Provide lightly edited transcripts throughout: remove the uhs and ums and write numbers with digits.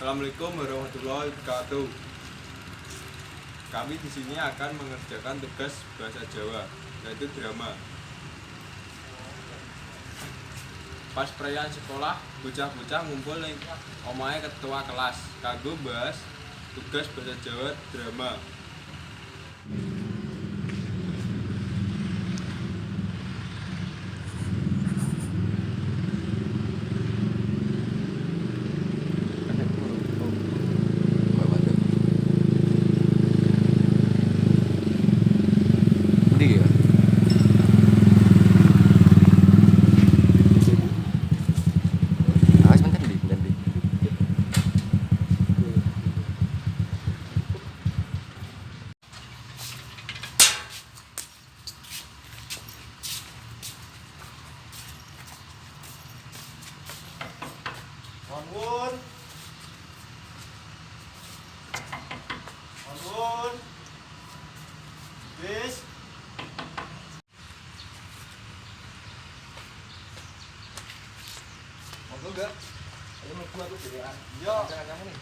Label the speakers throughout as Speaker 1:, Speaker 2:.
Speaker 1: Assalamualaikum warahmatullahi wabarakatuh. Kami di sini akan mengerjakan tugas bahasa Jawa, yaitu drama. Pas perayaan sekolah, bocah-bocah ngumpul ning omahe ketua kelas kanggo bahas tugas bahasa Jawa drama.
Speaker 2: Ndi ya? Ah, sebentar ndi, sebentar ndi.
Speaker 1: Onwun. Onwun. Bis.
Speaker 2: Monggo enggak? Ayo mlebu aku dhewean.
Speaker 1: Yo.
Speaker 2: Kanca-kancamu nih.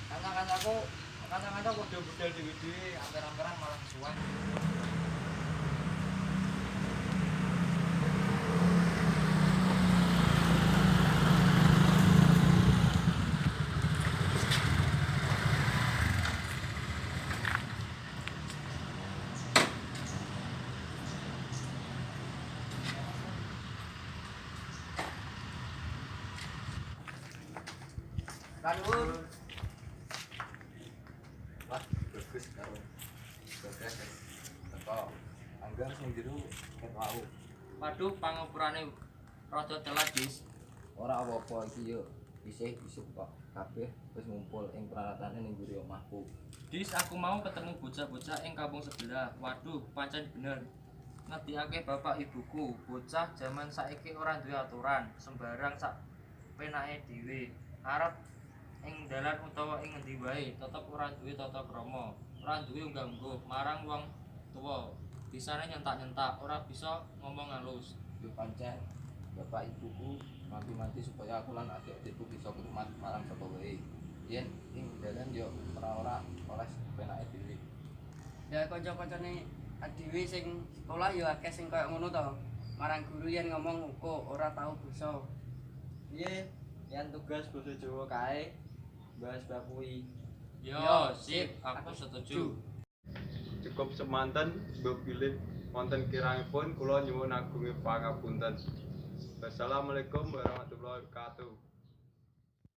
Speaker 3: Kanca-kancaku padha budal dhewe-dhewe, amper-amperan malah kesuwen. Kanur.
Speaker 2: Wah, bagus karo. Bagus. Teko. Anggar sing jero ket wau.
Speaker 3: Waduh, pangupurane rada telat, Dis.
Speaker 2: Ora apa-apa iki yo isih kok. Kabeh wis ngumpul ing peralatane ning mburi omahku.
Speaker 3: Dis, aku mau ketemu bocah-bocah ing kampung sebelah. Waduh, pancen bener. Ngertiake bapak ibuku, bocah jaman saiki ora duwe aturan, sembarang sak penake dhewe. Arep ing dalan utawa ing ngendi wae, tetep ora duwe tata krama, ora duwe unggah-ungguh marang wong tuwa. Bisane nyentak-nyentak, ora bisa ngomong halus.
Speaker 2: Yo pancen bapak ibuku manti-manti supaya aku lan adik-adikku bisa hormat marang sapa wae. Yen ing dalan yo ora oleh penake dhewe.
Speaker 4: Ya kanca-kancane dhewe sing sekolah ya akeh sing kaya ngono to. Marang guru yen ngomong uko ora tau basa.
Speaker 1: Piye? Yen tugas bahasa Jawa kae bahas bab kuwi.
Speaker 3: Yo, sip, aku setuju.
Speaker 1: Cukup semanten mbok bilih wonten kirangipun kula nyuwun agunge pangapunten. Wassalamualaikum warahmatullahi wabarakatuh.